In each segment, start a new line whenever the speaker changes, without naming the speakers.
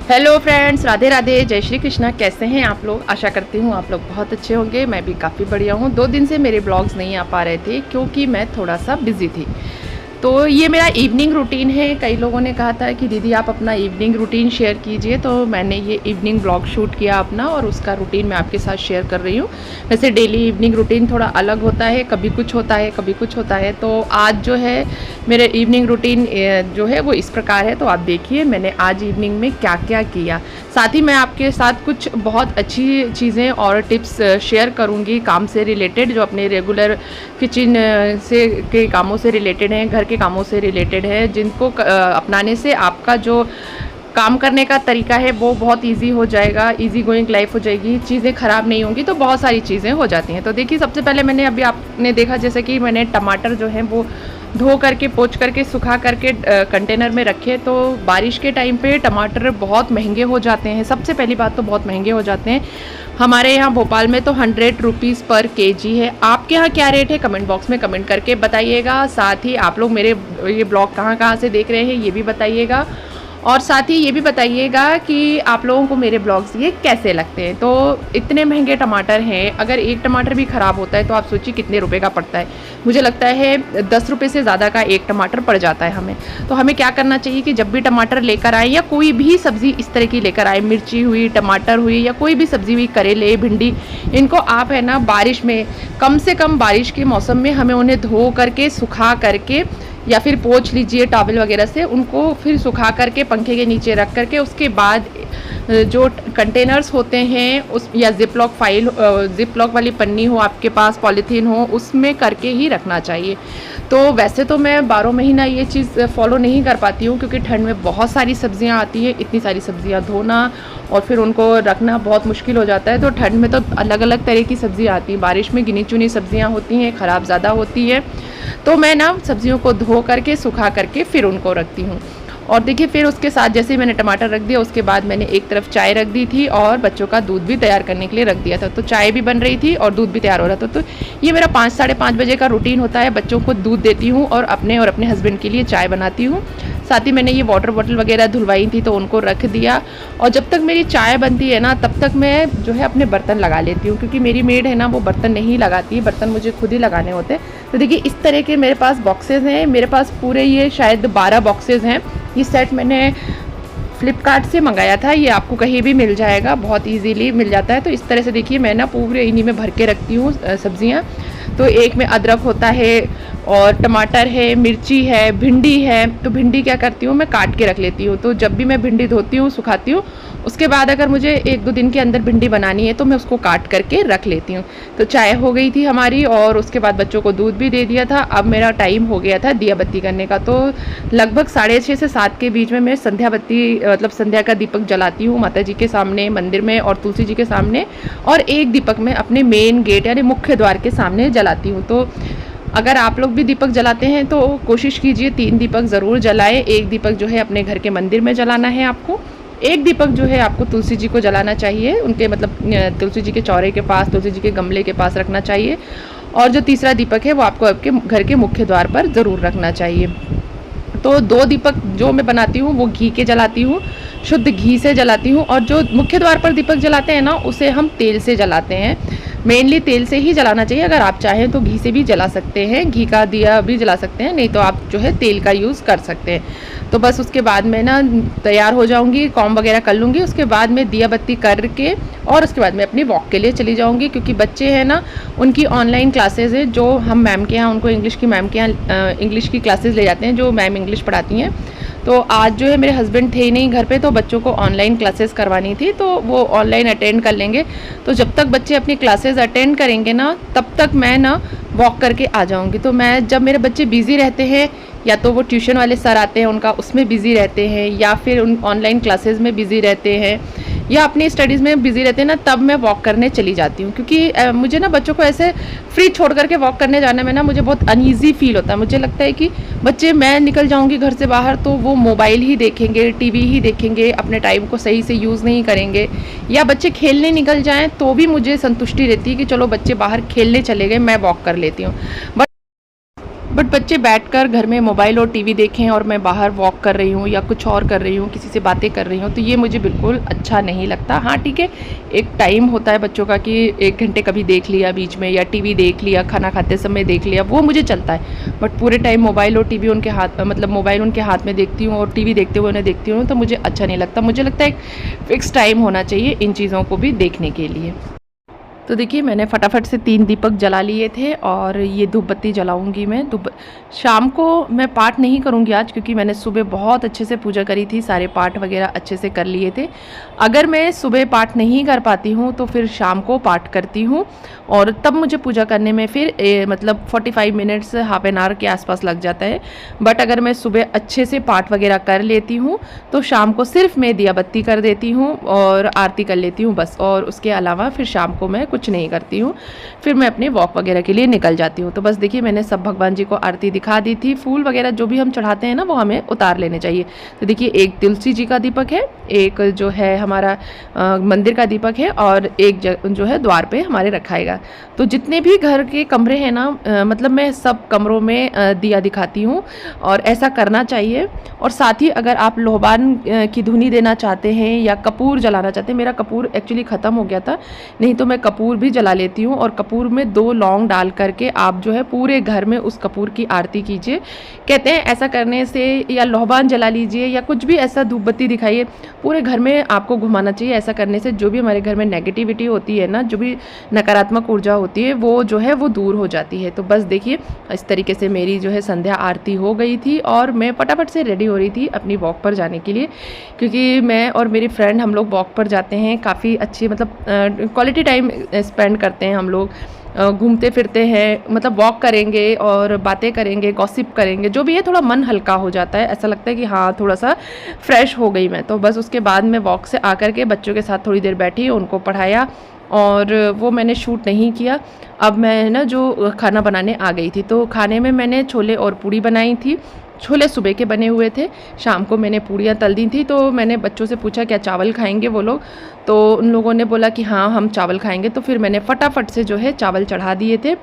Hello friends, Radhe Radhe, जय श्री कृष्णा। कैसे हैं आप लोग? आशा करती हूँ आप लोग बहुत अच्छे होंगे। मैं भी काफ़ी बढ़िया हूँ। 2 दिन से मेरे ब्लॉग्स नहीं आ पा रहे थे क्योंकि मैं थोड़ा सा बिज़ी थी। तो ये मेरा इवनिंग रूटीन है। कई लोगों ने कहा था कि दीदी आप अपना इवनिंग रूटीन शेयर कीजिए, तो मैंने ये इवनिंग ब्लॉग शूट किया अपना और उसका रूटीन मैं आपके साथ शेयर कर रही हूँ। वैसे डेली इवनिंग रूटीन थोड़ा अलग होता है, कभी कुछ होता है कभी कुछ होता है। तो आज जो है मेरे इवनिंग रूटीन जो है वो इस प्रकार है। तो आप देखिए मैंने आज इवनिंग में क्या क्या किया। साथ ही मैं आपके साथ कुछ बहुत अच्छी चीज़ें और टिप्स शेयर करूँगी काम से रिलेटेड, जो अपने रेगुलर किचन से के कामों से रिलेटेड हैं, घर के कामों से रिलेटेड है, जिनको अपनाने से आपका जो काम करने का तरीका है वो बहुत इजी हो जाएगा, इजी गोइंग लाइफ हो जाएगी, चीज़ें ख़राब नहीं होंगी, तो बहुत सारी चीज़ें हो जाती हैं। तो देखिए सबसे पहले मैंने अभी आपने देखा जैसे कि मैंने टमाटर जो हैं वो धो करके पोंछ करके सुखा करके कंटेनर में रखे। तो बारिश के टाइम पे टमाटर बहुत महंगे हो जाते हैं। सबसे पहली बात तो बहुत महंगे हो जाते हैं। हमारे यहाँ भोपाल में तो 100 रुपीज़ पर केजी है। आपके यहाँ क्या रेट है कमेंट बॉक्स में कमेंट करके बताइएगा। साथ ही आप लोग मेरे ये ब्लॉग कहाँ कहाँ से देख रहे हैं ये भी बताइएगा, और साथ ही ये भी बताइएगा कि आप लोगों को मेरे ब्लॉग्स ये कैसे लगते हैं। तो इतने महंगे टमाटर हैं, अगर एक टमाटर भी ख़राब होता है तो आप सोचिए कितने रुपए का पड़ता है। मुझे लगता है 10 रुपये से ज़्यादा का एक टमाटर पड़ जाता है हमें। तो हमें क्या करना चाहिए कि जब भी टमाटर लेकर आए या कोई भी सब्ज़ी इस तरह की लेकर आए, मिर्ची हुई, टमाटर हुई या कोई भी सब्ज़ी हुई, करेले, भिंडी, इनको आप है ना बारिश में, कम से कम बारिश के मौसम में हमें उन्हें धो करके सुखा करके या फिर पोंछ लीजिए टॉवल वगैरह से, उनको फिर सुखा करके पंखे के नीचे रख करके उसके बाद जो कंटेनर्स होते हैं उस या जिप लॉक वाली पन्नी हो आपके पास, पॉलीथीन हो, उसमें करके ही रखना चाहिए। तो वैसे तो मैं 12 महीना ये चीज़ फॉलो नहीं कर पाती हूँ क्योंकि ठंड में बहुत सारी सब्जियाँ आती हैं, इतनी सारी सब्जियाँ धोना और फिर उनको रखना बहुत मुश्किल हो जाता है। तो ठंड में तो अलग अलग तरह की सब्जियाँ आती हैं, बारिश में गिनी चुनी सब्जियाँ होती हैं, ख़राब ज़्यादा होती है। तो मैं ना सब्जियों को धो करके सुखा करके फिर उनको रखती हूँ। और देखिए फिर उसके साथ जैसे ही मैंने टमाटर रख दिया उसके बाद मैंने एक तरफ चाय रख दी थी और बच्चों का दूध भी तैयार करने के लिए रख दिया था। तो चाय भी बन रही थी और दूध भी तैयार हो रहा था। तो ये मेरा 5 साढ़े 5 बजे का रूटीन होता है। बच्चों को दूध देती हूँ और अपने हस्बैंड के लिए चाय बनाती हूँ। साथ ही मैंने ये वाटर बॉटल वगैरह धुलवाई थी तो उनको रख दिया। और जब तक मेरी चाय बनती है ना तब तक मैं जो है अपने बर्तन लगा लेती हूँ, क्योंकि मेरी मेड है ना वो बर्तन नहीं लगाती है, बर्तन मुझे खुद ही लगाने होते हैं। तो देखिए इस तरह के मेरे पास बॉक्सेस हैं, मेरे पास पूरे ये शायद 12 बॉक्सेस हैं। ये सेट मैंने फ्लिपकार्ट से मंगाया था, ये आपको कहीं भी मिल जाएगा, बहुत इजीली मिल जाता है। तो इस तरह से देखिए मैं ना पूरे इन्हीं में भर के रखती हूँ सब्जियाँ। तो एक में अदरक होता है और टमाटर है, मिर्ची है, भिंडी है। तो भिंडी क्या करती हूँ मैं काट के रख लेती हूँ। तो जब भी मैं भिंडी धोती हूँ सुखाती हूँ, उसके बाद अगर मुझे 1-2 दिन के अंदर भिंडी बनानी है तो मैं उसको काट करके रख लेती हूँ। तो चाय हो गई थी हमारी और उसके बाद बच्चों को दूध भी दे दिया था। अब मेरा टाइम हो गया था दिया बत्ती करने का। तो लगभग 6:30 से 7 के बीच में मैं संध्या बत्ती मतलब संध्या का दीपक जलाती हूँ माता जी के सामने, मंदिर में और तुलसी जी के सामने, और एक दीपक मैं अपने मेन गेट यानी मुख्य द्वार के सामने जलाती हूँ। तो अगर आप लोग भी दीपक जलाते हैं तो कोशिश कीजिए 3 दीपक ज़रूर जलाएं। एक दीपक जो है अपने घर के मंदिर में जलाना है आपको, एक दीपक जो है आपको तुलसी जी को जलाना चाहिए, उनके मतलब तुलसी जी के चौरे के पास, तुलसी जी के गमले के पास रखना चाहिए। और जो तीसरा दीपक है वो आपको आपके घर के मुख्य द्वार पर ज़रूर रखना चाहिए। तो 2 दीपक जो मैं बनाती हूँ वो घी के जलाती हूँ, शुद्ध घी से जलाती हूँ। और जो मुख्य द्वार पर दीपक जलाते हैं ना उसे हम तेल से जलाते हैं। मेनली तेल से ही जलाना चाहिए, अगर आप चाहें तो घी से भी जला सकते हैं, घी का दिया भी जला सकते हैं, नहीं तो आप जो है तेल का यूज़ कर सकते हैं। तो बस उसके बाद मैं ना तैयार हो जाऊंगी, कॉम वगैरह कर लूँगी, उसके बाद मैं दिया बत्ती करके और उसके बाद मैं अपनी वॉक के लिए चली जाऊँगी। क्योंकि बच्चे हैं ना उनकी ऑनलाइन क्लासेज है, जो हम मैम के यहाँ उनको इंग्लिश की मैम के यहाँ इंग्लिश की क्लासेज ले जाते हैं, जो मैम इंग्लिश पढ़ाती हैं। तो आज जो है मेरे हस्बैंड थे ही नहीं घर पे, तो बच्चों को ऑनलाइन क्लासेस करवानी थी, तो वो ऑनलाइन अटेंड कर लेंगे। तो जब तक बच्चे अपनी क्लासेस अटेंड करेंगे ना तब तक मैं ना वॉक करके आ जाऊंगी। तो मैं जब मेरे बच्चे बिज़ी रहते हैं, या तो वो ट्यूशन वाले सर आते हैं उनका उसमें बिज़ी रहते हैं, या फिर उन ऑनलाइन क्लासेस में बिज़ी रहते हैं, या अपनी स्टडीज़ में बिज़ी रहते हैं ना, तब मैं वॉक करने चली जाती हूँ। क्योंकि मुझे ना बच्चों को ऐसे फ्री छोड़ करके वॉक करने जाने में ना मुझे बहुत अनईज़ी फील होता है। मुझे लगता है कि बच्चे, मैं निकल जाऊँगी घर से बाहर तो वो मोबाइल ही देखेंगे, टीवी ही देखेंगे, अपने टाइम को सही से यूज़ नहीं करेंगे। या बच्चे खेलने निकल जाएँ तो भी मुझे संतुष्टि रहती है कि चलो बच्चे बाहर खेलने चले गए, मैं वॉक कर लेती हूँ। बट बच्चे बैठकर घर में मोबाइल और टीवी देखें और मैं बाहर वॉक कर रही हूँ या कुछ और कर रही हूँ, किसी से बातें कर रही हूँ, तो ये मुझे बिल्कुल अच्छा नहीं लगता। हाँ ठीक है, एक टाइम होता है बच्चों का कि 1 घंटे कभी देख लिया बीच में, या टीवी देख लिया, खाना खाते समय देख लिया, वो मुझे चलता है। बट पूरे टाइम मोबाइल और टीवी उनके हाथ, मतलब मोबाइल उनके हाथ में देखती हूँ और टीवी देखते हुए उन्हें देखती हूँ, तो मुझे अच्छा नहीं लगता। मुझे लगता है एक फ़िक्स टाइम होना चाहिए इन चीज़ों को भी देखने के लिए। तो देखिए मैंने फटाफट से 3 दीपक जला लिए थे और ये धूप बत्ती जलाऊंगी मैं। शाम को मैं पाठ नहीं करूंगी आज, क्योंकि मैंने सुबह बहुत अच्छे से पूजा करी थी, सारे पाठ वगैरह अच्छे से कर लिए थे। अगर मैं सुबह पाठ नहीं कर पाती हूँ तो फिर शाम को पाठ करती हूँ, और तब मुझे पूजा करने में फिर मतलब 45 मिनट्स, हाफ एन आवर के आसपास लग जाता है। बट अगर मैं सुबह अच्छे से पाठ वगैरह कर लेती हूँ तो शाम को सिर्फ मैं दिया बत्ती कर देती हूँ और आरती कर लेती हूँ बस, और उसके अलावा फिर शाम को मैं कुछ नहीं करती हूँ। फिर मैं अपने वॉक वगैरह के लिए निकल जाती हूँ। तो बस देखिए मैंने सब भगवान जी को आरती दिखा दी थी। फूल वगैरह जो भी हम चढ़ाते हैं ना वो हमें उतार लेने चाहिए। तो देखिए एक तुलसी जी का दीपक है, एक जो है हमारा मंदिर का दीपक है, और एक जो है द्वार पे हमारे रखाएगा। तो जितने भी घर के कमरे हैं ना, मतलब मैं सब कमरों में दिया दिखाती हूँ, और ऐसा करना चाहिए। और साथ ही अगर आप लोहबान की धुनी देना चाहते हैं या कपूर जलाना चाहते हैं, मेरा कपूर एक्चुअली ख़त्म हो गया था, नहीं तो मैं कपूर भी जला लेती हूँ। और कपूर में 2 लौंग डाल करके आप जो है पूरे घर में उस कपूर की आरती कीजिए। कहते हैं ऐसा करने से, या लोहबान जला लीजिए या कुछ भी ऐसा धूप बत्ती दिखाइए, पूरे घर में आपको घुमाना चाहिए। ऐसा करने से जो भी हमारे घर में नेगेटिविटी होती है ना, जो भी नकारात्मक ऊर्जा होती है, वो जो है वो दूर हो जाती है। तो बस देखिए इस तरीके से मेरी जो है संध्या आरती हो गई थी, और मैं फटाफट से रेडी हो रही थी अपनी वॉक पर जाने के लिए, क्योंकि मैं और मेरी फ्रेंड हम लोग वॉक पर जाते हैं। काफ़ी अच्छी मतलब क्वालिटी टाइम स्पेंड करते हैं हम लोग, घूमते फिरते हैं, मतलब वॉक करेंगे और बातें करेंगे, गॉसिप करेंगे, जो भी है थोड़ा मन हल्का हो जाता है। ऐसा लगता है कि हाँ थोड़ा सा फ्रेश हो गई मैं। तो बस उसके बाद मैं वॉक से आकर के बच्चों के साथ थोड़ी देर बैठी, उनको पढ़ाया, और वो मैंने शूट नहीं किया। अब मैं ना जो खाना बनाने आ गई थी, तो खाने में मैंने छोले और पूड़ी बनाई थी। छोले सुबह के बने हुए थे, शाम को मैंने पूड़ियाँ तल दी थी। तो मैंने बच्चों से पूछा क्या चावल खाएंगे वो लोग, तो उन लोगों ने बोला कि हाँ हम चावल खाएंगे। तो फिर मैंने फटाफट से जो है चावल चढ़ा दिए थे।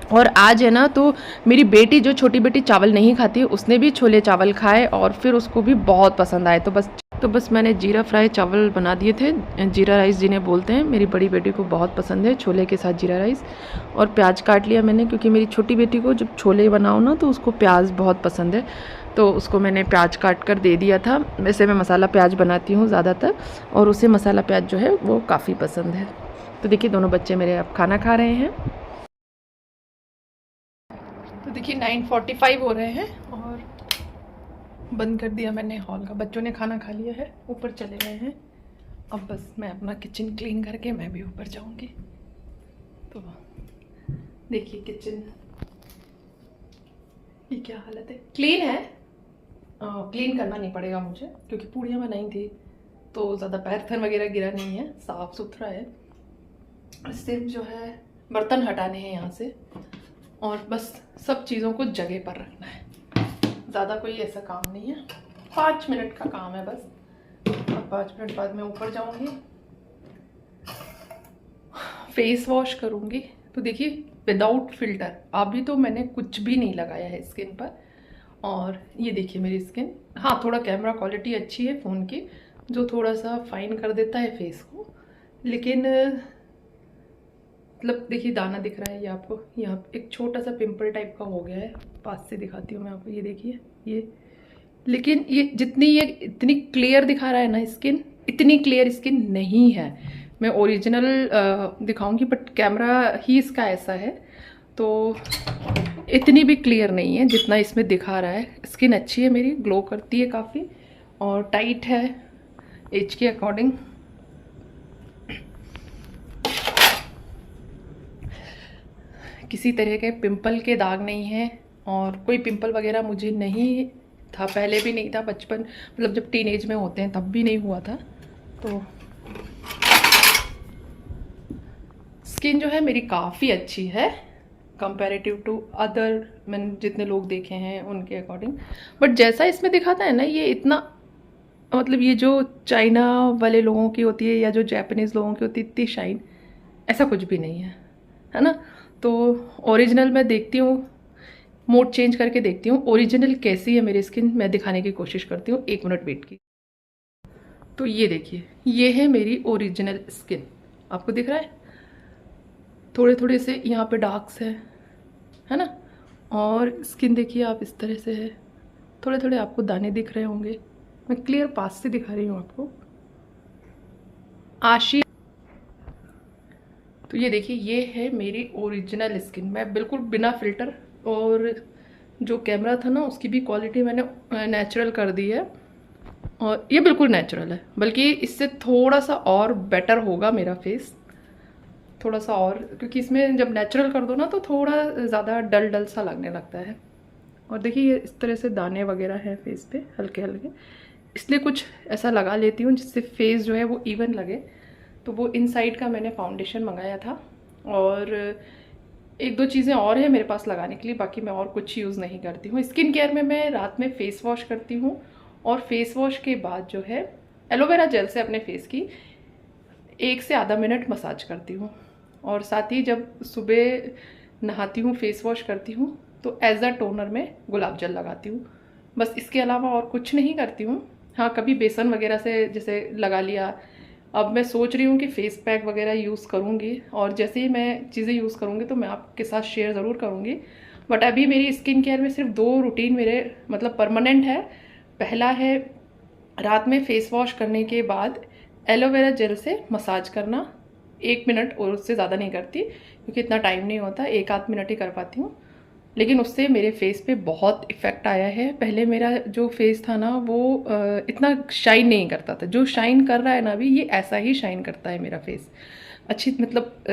और आज है ना, तो मेरी बेटी, जो छोटी बेटी चावल नहीं खाती, उसने भी छोले चावल खाए और फिर उसको भी बहुत पसंद आए। तो बस मैंने जीरा फ्राई चावल बना दिए थे, जीरा राइस जिन्हें बोलते हैं। मेरी बड़ी बेटी को बहुत पसंद है छोले के साथ जीरा राइस। और प्याज काट लिया मैंने, क्योंकि मेरी छोटी बेटी को जब छोले बनाओ ना तो उसको प्याज बहुत पसंद है, तो उसको मैंने प्याज काट कर दे दिया था। वैसे मैं मसाला प्याज बनाती हूँ ज़्यादातर, और उसे मसाला प्याज जो है वो काफ़ी पसंद है। तो देखिए दोनों बच्चे मेरे अब खाना खा रहे हैं। तो देखिए 9:45 हो रहे हैं, और बंद कर दिया मैंने हॉल का। बच्चों ने खाना खा लिया है, ऊपर चले गए हैं। अब बस मैं अपना किचन क्लीन करके मैं भी ऊपर जाऊंगी। तो देखिए किचन ये क्या हालत है, क्लीन है। क्लीन करना नहीं पड़ेगा मुझे, क्योंकि पूड़ियाँ बनाई थी तो ज़्यादा पैर वगैरह गिरा नहीं है, साफ़ सुथरा है। सिर्फ जो है बर्तन हटाने हैं यहाँ से, और बस सब चीज़ों को जगह पर रखना है। ज़्यादा कोई ऐसा काम नहीं है, 5 मिनट का काम है बस। और 5 मिनट बाद मैं ऊपर जाऊंगी, फेस वॉश करूंगी। तो देखिए विदाउट फिल्टर, अभी तो मैंने कुछ भी नहीं लगाया है स्किन पर। और ये देखिए मेरी स्किन, हाँ थोड़ा कैमरा क्वालिटी अच्छी है फ़ोन की, जो थोड़ा सा फाइन कर देता है फेस को, लेकिन मतलब देखिए दाना दिख रहा है ये आपको, यहाँ एक छोटा सा पिंपल टाइप का हो गया है। पास से दिखाती हूँ मैं आपको, ये देखिए ये। लेकिन ये इतनी क्लियर दिखा रहा है ना स्किन, इतनी क्लियर स्किन नहीं है। मैं ओरिजिनल दिखाऊंगी, बट कैमरा ही इसका ऐसा है, तो इतनी भी क्लियर नहीं है जितना इसमें दिखा रहा है। स्किन अच्छी है मेरी, ग्लो करती है काफ़ी, और टाइट है एज के अकॉर्डिंग। किसी तरह के पिंपल के दाग नहीं है, और कोई पिंपल वगैरह मुझे नहीं था, पहले भी नहीं था, बचपन मतलब जब टीनेज में होते हैं तब भी नहीं हुआ था। तो स्किन जो है मेरी काफ़ी अच्छी है कंपैरेटिव टू अदर, मैंने जितने लोग देखे हैं उनके अकॉर्डिंग। बट जैसा इसमें दिखाता है ना, ये इतना मतलब ये जो चाइना वाले लोगों की होती है या जो जापानीज़ लोगों की होती है इतनी शाइन, ऐसा कुछ भी नहीं है, है ना। तो ओरिजिनल मैं देखती हूँ मोड चेंज करके देखती हूँ ओरिजिनल कैसी है मेरी स्किन, मैं दिखाने की कोशिश करती हूँ। 1 मिनट वेट की। तो ये देखिए, ये है मेरी ओरिजिनल स्किन, आपको दिख रहा है? थोड़े थोड़े से यहाँ पे डार्क्स है ना। और स्किन देखिए आप इस तरह से है, थोड़े थोड़े आपको दाने दिख रहे होंगे। मैं क्लियर पास से दिखा रही हूँ आपको। आशी, तो ये देखिए, ये है मेरी ओरिजिनल स्किन। मैं बिल्कुल बिना फिल्टर, और जो कैमरा था ना उसकी भी क्वालिटी मैंने नेचुरल कर दी है, और ये बिल्कुल नेचुरल है। बल्कि इससे थोड़ा सा और बेटर होगा मेरा फेस, थोड़ा सा और, क्योंकि इसमें जब नेचुरल कर दो ना तो थोड़ा ज़्यादा डल डल सा लगने लगता है। और देखिए ये इस तरह से दाने वगैरह हैं फेस पे हल्के हल्के, इसलिए कुछ ऐसा लगा लेती हूँ जिससे फेस जो है वो इवन लगे। तो वो इनसाइड का मैंने फाउंडेशन मंगाया था, और 1-2 चीज़ें और हैं मेरे पास लगाने के लिए, बाकी मैं और कुछ यूज़ नहीं करती हूँ। स्किन केयर में मैं रात में फेस वॉश करती हूँ, और फेस वॉश के बाद जो है एलोवेरा जेल से अपने फेस की 1 से आधा मिनट मसाज करती हूँ। और साथ ही जब सुबह नहाती हूँ, फेस वॉश करती हूँ, तो एज अ टोनर में गुलाब जल लगाती हूँ। बस इसके अलावा और कुछ नहीं करती हूँ। हाँ, कभी बेसन वगैरह से जैसे लगा लिया। अब मैं सोच रही हूँ कि फेस पैक वगैरह यूज़ करूँगी, और जैसे ही मैं चीज़ें यूज़ करूँगी तो मैं आपके साथ शेयर ज़रूर करूँगी। बट अभी मेरी स्किन केयर में सिर्फ 2 रूटीन मेरे मतलब परमानेंट है। पहला है रात में फेस वॉश करने के बाद एलोवेरा जेल से मसाज करना 1 मिनट, और उससे ज़्यादा नहीं करती क्योंकि इतना टाइम नहीं होता, 1-8 मिनट ही कर पाती हूँ। लेकिन उससे मेरे फेस पे बहुत इफ़ेक्ट आया है। पहले मेरा जो फेस था ना वो इतना शाइन नहीं करता था, जो शाइन कर रहा है ना अभी, ये ऐसा ही शाइन करता है मेरा फेस। अच्छी मतलब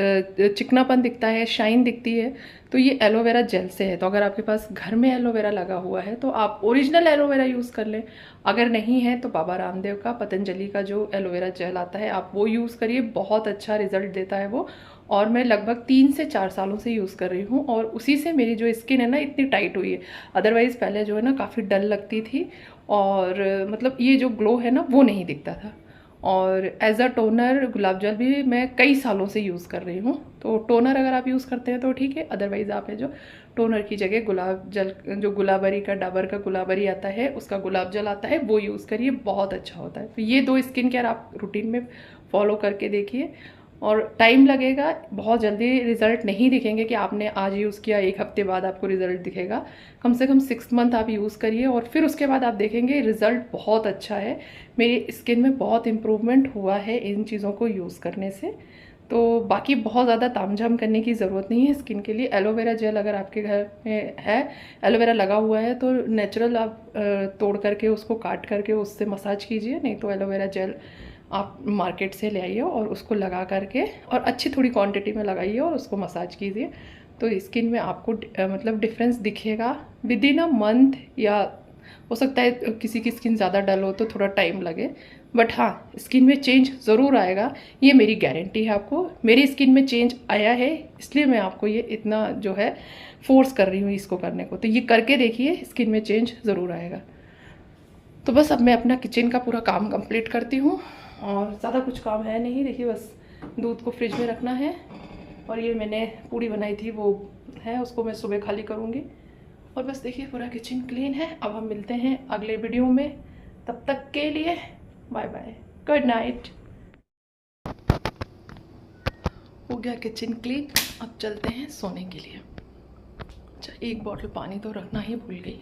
चिकनापन दिखता है, शाइन दिखती है। तो ये एलोवेरा जेल से है। तो अगर आपके पास घर में एलोवेरा लगा हुआ है तो आप ओरिजिनल एलोवेरा यूज़ कर लें। अगर नहीं है तो बाबा रामदेव का, पतंजलि का जो एलोवेरा जेल आता है आप वो यूज़ करिए, बहुत अच्छा रिजल्ट देता है वो। और मैं लगभग 3 से 4 सालों से यूज़ कर रही हूँ, और उसी से मेरी जो स्किन है ना इतनी टाइट हुई है। अदरवाइज़ पहले जो है ना काफ़ी डल लगती थी, और मतलब ये जो ग्लो है ना वो नहीं दिखता था। और एज अ टोनर गुलाब जल भी मैं कई सालों से यूज़ कर रही हूँ। तो टोनर अगर आप यूज़ करते हैं तो ठीक है, अदरवाइज़ आप है जो टोनर की जगह गुलाब जल, जो गुलाबरी का, डाबर का गुलाबरी आता है उसका गुलाब जल आता है, वो यूज़ करिए, बहुत अच्छा होता है। तो ये 2 स्किन केयर आप रूटीन में फॉलो करके देखिए, और टाइम लगेगा, बहुत जल्दी रिजल्ट नहीं दिखेंगे कि आपने आज यूज़ किया 1 हफ्ते बाद आपको रिजल्ट दिखेगा। कम से कम 6 मंथ आप यूज़ करिए, और फिर उसके बाद आप देखेंगे रिजल्ट बहुत अच्छा है। मेरी स्किन में बहुत इम्प्रूवमेंट हुआ है इन चीज़ों को यूज़ करने से। तो बाकी बहुत ज़्यादा तामझाम करने की ज़रूरत नहीं है स्किन के लिए। एलोवेरा जेल अगर आपके घर में है, एलोवेरा लगा हुआ है, तो नेचुरल आप तोड़ करके उसको काट करके उससे मसाज कीजिए, नहीं तो एलोवेरा जेल आप मार्केट से ले आइए और उसको लगा करके, और अच्छी थोड़ी क्वांटिटी में लगाइए और उसको मसाज कीजिए। तो स्किन में आपको मतलब डिफरेंस दिखेगा विद इन अ मंथ, या हो सकता है किसी की स्किन ज़्यादा डल हो तो थोड़ा टाइम लगे, बट हाँ स्किन में चेंज ज़रूर आएगा, ये मेरी गारंटी है आपको। मेरी स्किन में चेंज आया है, इसलिए मैं आपको ये इतना जो है फोर्स कर रही हूँ इसको करने को। तो ये करके देखिए, स्किन में चेंज ज़रूर आएगा। तो बस अब मैं अपना किचन का पूरा काम कंप्लीट करती हूँ, और ज़्यादा कुछ काम है नहीं। देखिए बस दूध को फ्रिज में रखना है, और ये मैंने पूड़ी बनाई थी वो है, उसको मैं सुबह खाली करूँगी। और बस देखिए पूरा किचन क्लीन है। अब हम मिलते हैं अगले वीडियो में, तब तक के लिए बाय बाय, गुड नाइट। हो गया किचन क्लीन, अब चलते हैं सोने के लिए। अच्छा, 1 बॉटल पानी तो रखना ही भूल गई।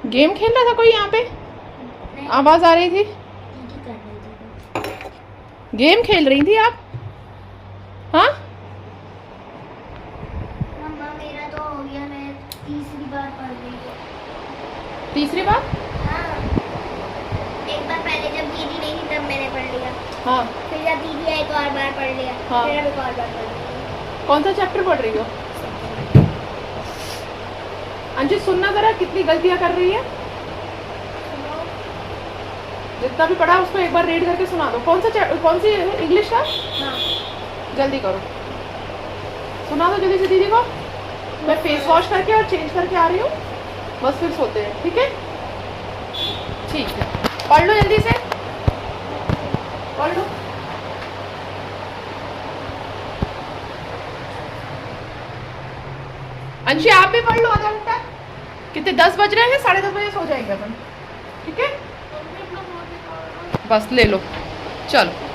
गेम खेल रहा था कोई यहाँ पे? आवाज आ रही थी? गेम खेल रही थी आप? हाँ
मम्मा मेरा तो हो गया, मैं तीसरी बार पढ़ रही हूँ।
तीसरी बार?
हाँ, एक बार पहले जब दीदी नहीं थी तब मैंने पढ़ लिया।
हाँ।
फिर जब दीदी आई तो और बार पढ़ लिया।
हाँ।
फिर अब एक और बार पढ़ लिया।
कौन सा चैप्टर पढ़ रही हो? अंशित सुनना जरा, कितनी गलतियां कर रही है। जितना भी पढ़ा उसको एक बार रीड करके सुना दो। कौन सी इंग्लिश का?
हाँ।
जल्दी करो, सुना दो जल्दी से दीदी को। मैं फेस वॉश करके और चेंज करके आ रही हूँ, बस फिर सोते हैं। ठीक है, ठीक है, पढ़ लो जल्दी से, पढ़ लो। अंशी आप भी पढ़ लो आधा घंटा। कितने 10 बज रहे हैं, 10:30 बजे सो जाएंगे अपन। ठीक है, बस ले लो, चलो।